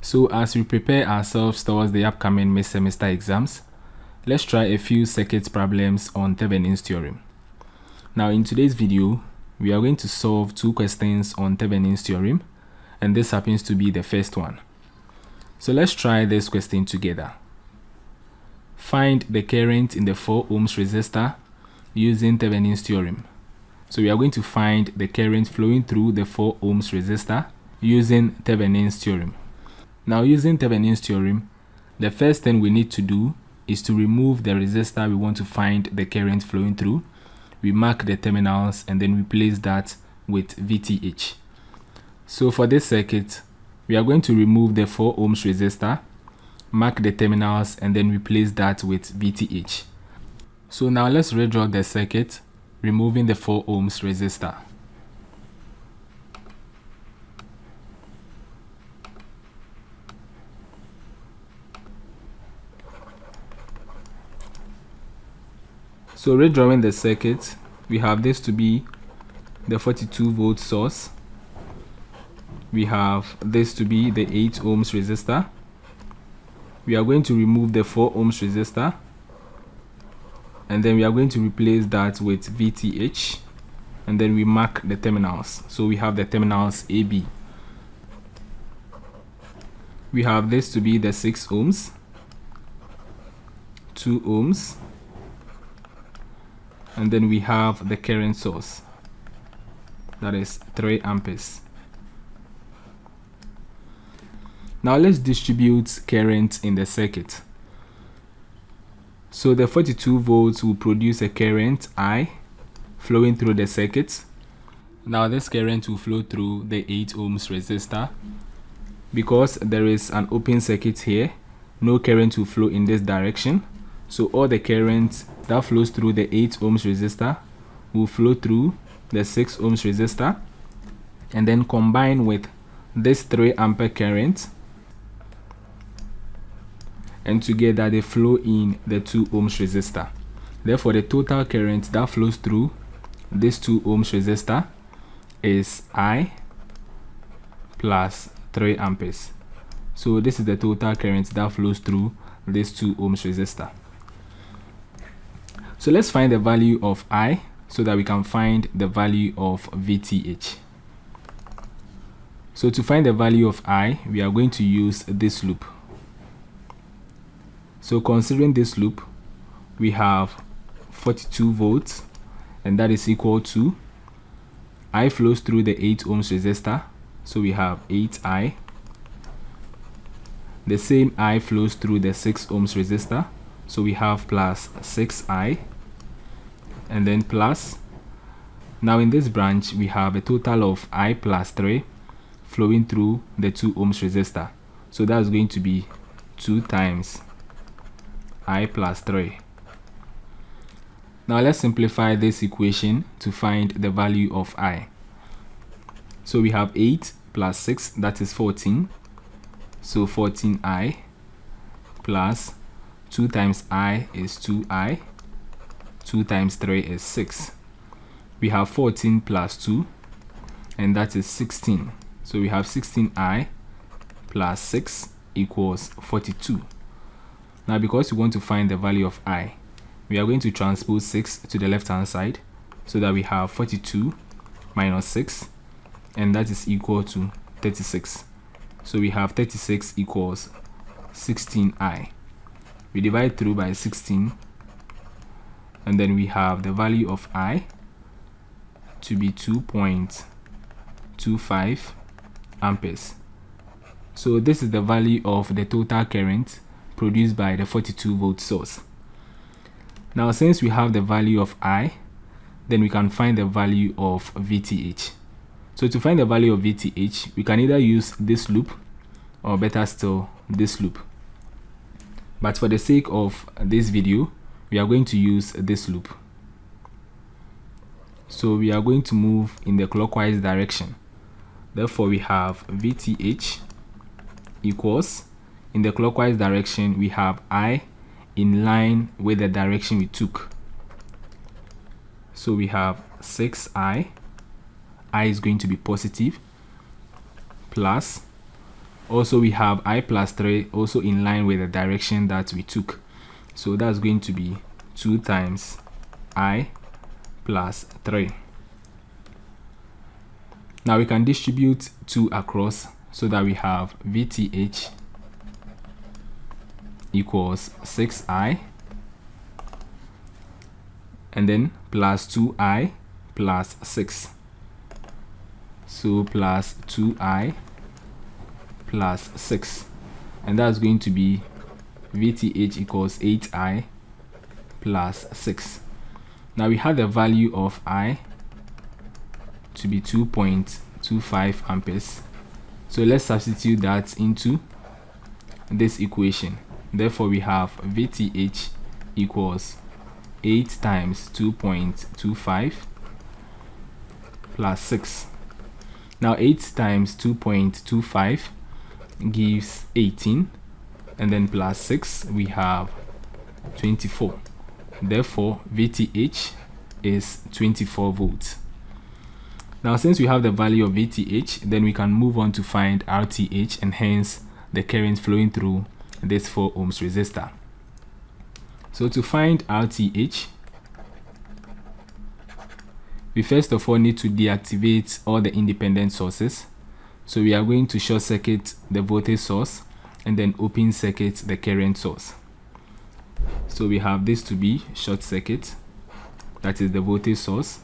So as we prepare ourselves towards the upcoming mid-semester exams, let's try a few circuit problems on Thevenin's theorem. Now in today's video, we are going to solve two questions on Thevenin's theorem, and this happens to be the first one. So let's try this question together. Find the current in the 4 ohms resistor using Thevenin's theorem. So we are going to find the current flowing through the 4 ohms resistor using Thevenin's theorem. Now using Thevenin's theorem, the first thing we need to do is to remove the resistor we want to find the current flowing through. We mark the terminals and then replace that with Vth. So for this circuit, we are going to remove the 4 ohms resistor, mark the terminals and then replace that with Vth. So now let's redraw the circuit, removing the 4 ohms resistor. So redrawing the circuit, we have this to be the 42 volt source. We have this to be the 8 ohms resistor. We are going to remove the 4 ohms resistor, and then we are going to replace that with Vth, and then we mark the terminals. So we have the terminals AB. We have this to be the 6 ohms, 2 ohms, and then we have the current source, that is 3 amperes. Now let's distribute current in the circuit. So the 42 volts will produce a current I flowing through the circuit. Now this current will flow through the 8 ohms resistor. Because there is an open circuit here, no current will flow in this direction. So all the current that flows through the 8 ohms resistor will flow through the 6 ohms resistor and then combine with this 3 ampere current, and together they flow in the 2 ohms resistor. Therefore the total current that flows through this 2 ohms resistor is I plus 3 amperes. So this is the total current that flows through this 2 ohms resistor. So let's find the value of I so that we can find the value of Vth. So to find the value of I, we are going to use this loop. So considering this loop, we have 42 volts, and that is equal to I flows through the 8 ohms resistor, so we have 8I. The same I flows through the 6 ohms resistor, so we have plus 6I, and then plus. Now in this branch, we have a total of I plus 3 flowing through the 2 ohms resistor. So that's going to be 2 times I plus 3. Now let's simplify this equation to find the value of I. So we have 8 plus 6, that is 14. So 14I plus 2 times I is 2I. 2 times 3 is 6. We have 14 plus 2, and that is 16. So we have 16I plus 6 equals 42. Now because we want to find the value of I, we are going to transpose 6 to the left hand side, so that we have 42 minus 6, and that is equal to 36. So we have 36 equals 16I. We divide through by 16, and then we have the value of I to be 2.25 amperes. So this is the value of the total current produced by the 42 volt source. Now since we have the value of I, then we can find the value of Vth. So to find the value of Vth, we can either use this loop or better still this loop. But for the sake of this video, we are going to use this loop. So we are going to move in the clockwise direction. Therefore we have Vth equals, in the clockwise direction we have I in line with the direction we took. So we have 6I, I is going to be positive, plus Also, we have I plus 3 also in line with the direction that we took. So that's going to be 2 times I plus 3. Now we can distribute 2 across so that we have Vth equals 6I, and then plus 2I plus 6. So plus 2I plus 6, and that's going to be Vth equals 8I plus 6. Now we have the value of I to be 2.25 amperes. So let's substitute that into this equation. Therefore, we have Vth equals 8 times 2.25 plus 6. Now 8 times 2.25 gives 18, and then plus 6 we have 24. Therefore, Vth is 24 volts. Now, since we have the value of Vth, then we can move on to find Rth, and hence the current flowing through this 4 ohms resistor. So to find Rth, we first of all need to deactivate all the independent sources. So we are going to short circuit the voltage source and then open circuit the current source. So we have this to be short circuit, that is the voltage source.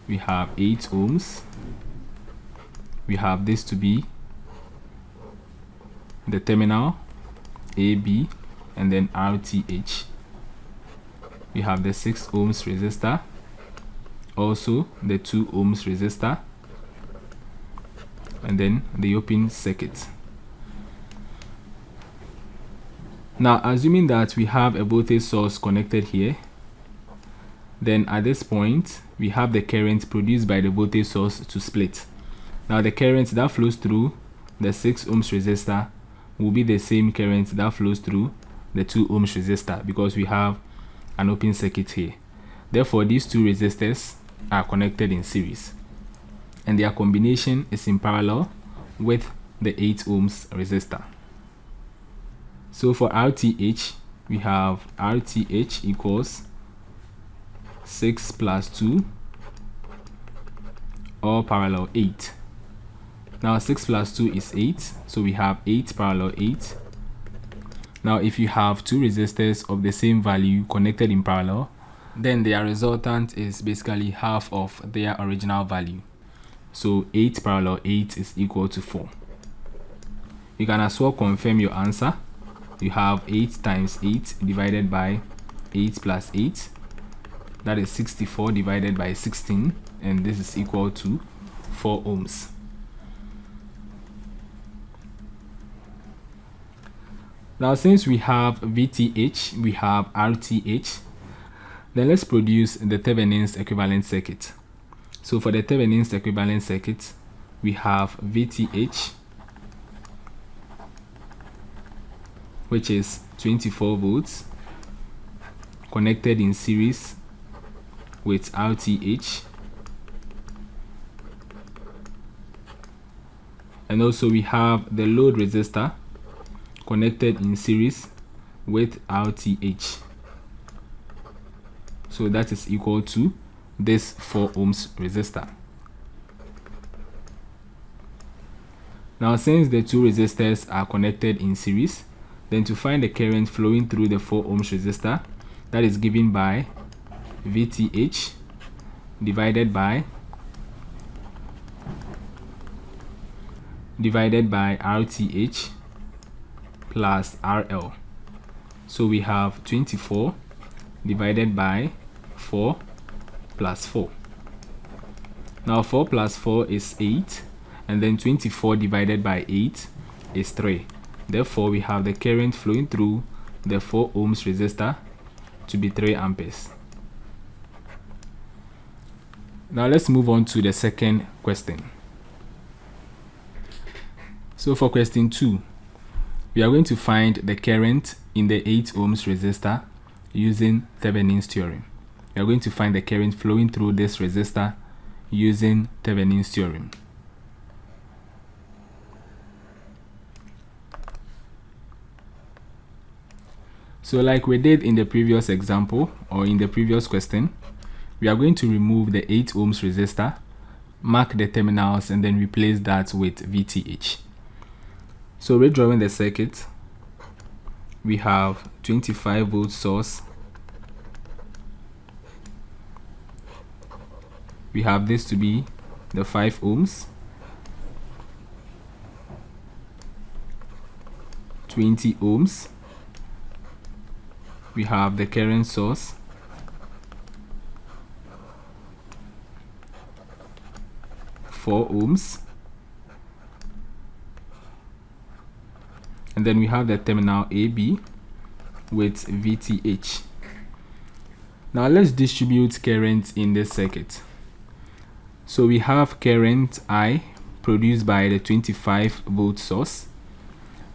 We have 8 ohms. We have this to be the terminal AB, and then Rth. We have the 6 ohms resistor, also the 2 ohms resistor, and then the open circuit. Now, assuming that we have a voltage source connected here, then at this point we have the current produced by the voltage source to split. Now the current that flows through the 6 ohms resistor will be the same current that flows through the 2 ohms resistor, because we have an open circuit here. Therefore, these two resistors are connected in series, and their combination is in parallel with the 8 ohms resistor. So for Rth, we have Rth equals 6 plus 2, or parallel 8. Now 6 plus 2 is 8, so we have 8 parallel 8. Now if you have two resistors of the same value connected in parallel, then their resultant is basically half of their original value. So 8 parallel 8 is equal to 4. You can as well confirm your answer. You have 8 times 8 divided by 8 plus 8. That is 64 divided by 16, and this is equal to 4 ohms. Now, since we have Vth, we have Rth, then let's produce the Thevenin's equivalent circuit. So for the Thevenin's equivalent circuit, we have Vth, which is 24 volts, connected in series with Rth, and also we have the load resistor connected in series with Rth. So that is equal to this 4 ohms resistor. Now, since the two resistors are connected in series, then to find the current flowing through the 4 ohms resistor, that is given by Vth divided by Rth plus Rl. So we have 24 divided by 4 plus 4. Now 4 plus 4 is 8, and then 24 divided by 8 is 3. Therefore, we have the current flowing through the 4 ohms resistor to be 3 amperes. Now let's move on to the second question. So for question 2, we are going to find the current in the 8 ohms resistor using Thevenin's theorem. We are going to find the current flowing through this resistor using Thevenin's theorem. So like we did in the previous example or in the previous question, we are going to remove the 8 ohms resistor, mark the terminals, and then replace that with Vth. So redrawing the circuit, we have 25 volt source. We have this to be the 5 ohms, 20 ohms. We have the current source, 4 ohms, and then we have the terminal AB with Vth. Now let's distribute current in this circuit. So we have current I produced by the 25 volt source.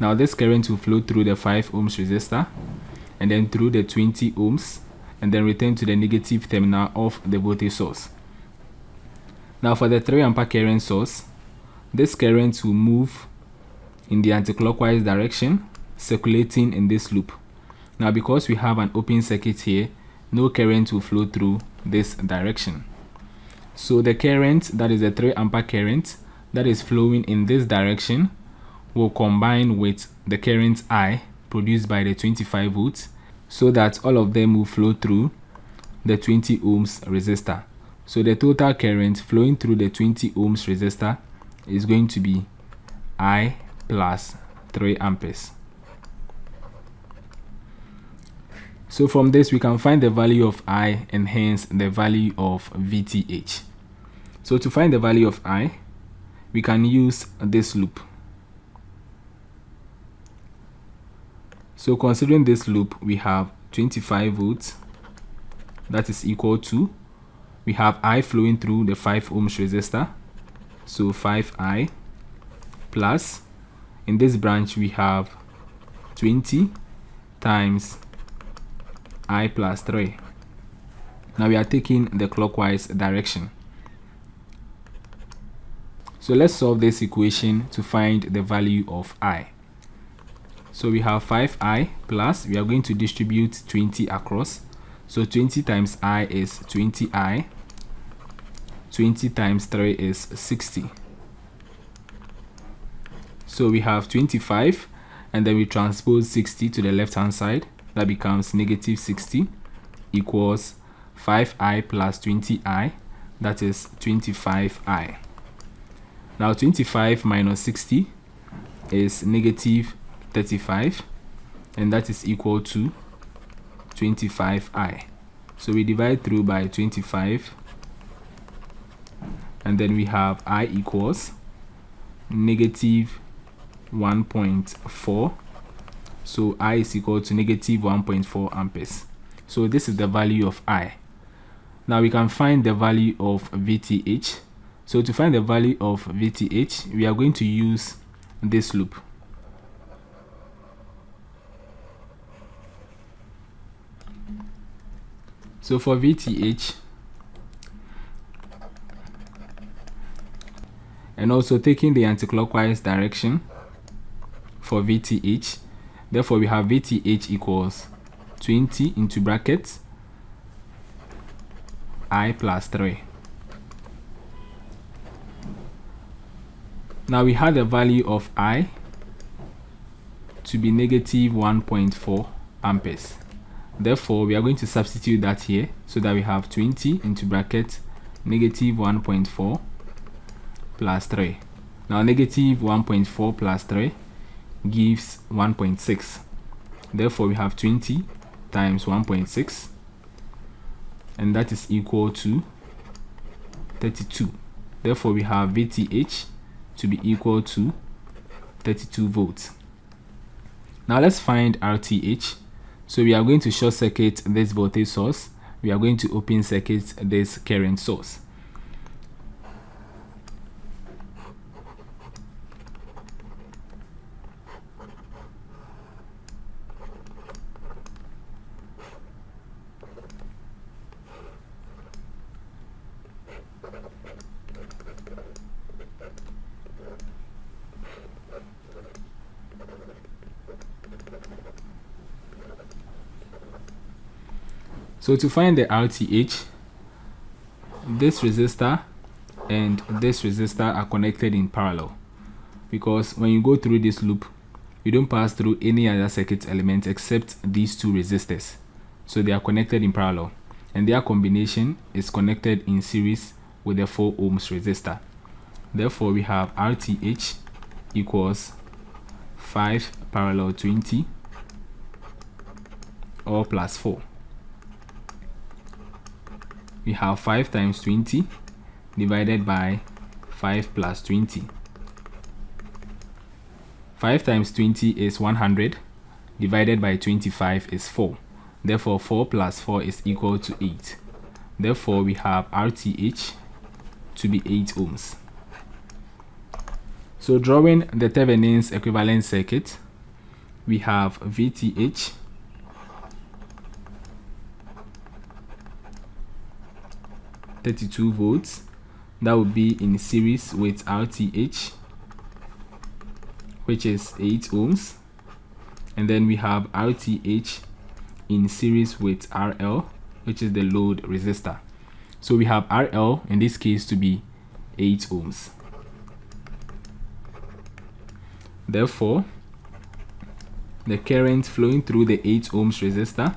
Now this current will flow through the 5 ohms resistor and then through the 20 ohms and then return to the negative terminal of the voltage source. Now for the 3 ampere current source, this current will move in the anticlockwise direction, circulating in this loop. Now because we have an open circuit here, no current will flow through this direction. So the current, that is the 3 ampere current that is flowing in this direction, will combine with the current I produced by the 25 volts, so that all of them will flow through the 20 ohms resistor. So the total current flowing through the 20 ohms resistor is going to be I plus 3 amperes. So from this we can find the value of I and hence the value of Vth. So to find the value of I, we can use this loop. So considering this loop, we have 25 volts, that is equal to, we have I flowing through the 5 ohms resistor, so 5I plus, in this branch we have 20 times I plus 3. Now we are taking the clockwise direction. So let's solve this equation to find the value of I. So we have 5I plus, we are going to distribute 20 across. So 20 times I is 20I. 20 times 3 is 60. So we have 25, and then we transpose 60 to the left hand side. That becomes negative 60 equals 5I plus 20I, that is 25I. Now 25 minus 60 is negative 35, and that is equal to 25I. So we divide through by 25, and then we have I equals negative 1.4. So I is equal to negative 1.4 amperes. So this is the value of I. Now we can find the value of Vth. So to find the value of Vth, we are going to use this loop. So for Vth, and also taking the anticlockwise direction for Vth, therefore we have Vth equals 20 into brackets I plus 3. Now we had the value of I to be negative 1.4 amperes. Therefore, we are going to substitute that here so that we have 20 into bracket negative 1.4 plus 3. Now negative 1.4 plus 3 gives 1.6. Therefore, we have 20 times 1.6, and that is equal to 32. Therefore, we have Vth to be equal to 32 volts. Now let's find Rth. So we are going to short circuit this voltage source. We are going to open circuit this current source. So to find the RTH, this resistor and this resistor are connected in parallel, because when you go through this loop, you don't pass through any other circuit element except these two resistors. So they are connected in parallel, and their combination is connected in series with the 4 ohms resistor. Therefore, we have RTH equals 5 parallel 20 or plus 4. We have 5 times 20 divided by 5 plus 20. 5 times 20 is 100, divided by 25 is 4. Therefore, 4 plus 4 is equal to 8. Therefore, we have RTH to be 8 ohms. So drawing the Thevenin's equivalent circuit, we have VTH (32 volts). That would be in series with RTH, which is 8 ohms. And then we have RTH in series with RL, which is the load resistor. So we have RL in this case to be 8 ohms. Therefore, the current flowing through the 8 ohms resistor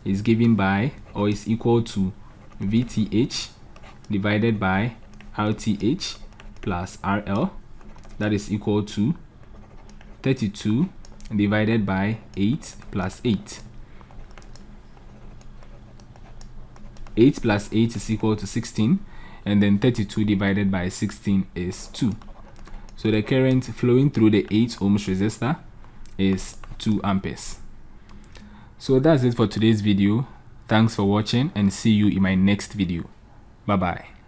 is given by, or is equal to, VTH divided by RTH plus RL. That is equal to 32 divided by 8 plus 8. 8 plus 8 is equal to 16, and then 32 divided by 16 is 2. So the current flowing through the 8 ohms resistor is 2 amperes. So that's it for today's video. Thanks for watching, and see you in my next video. Bye bye.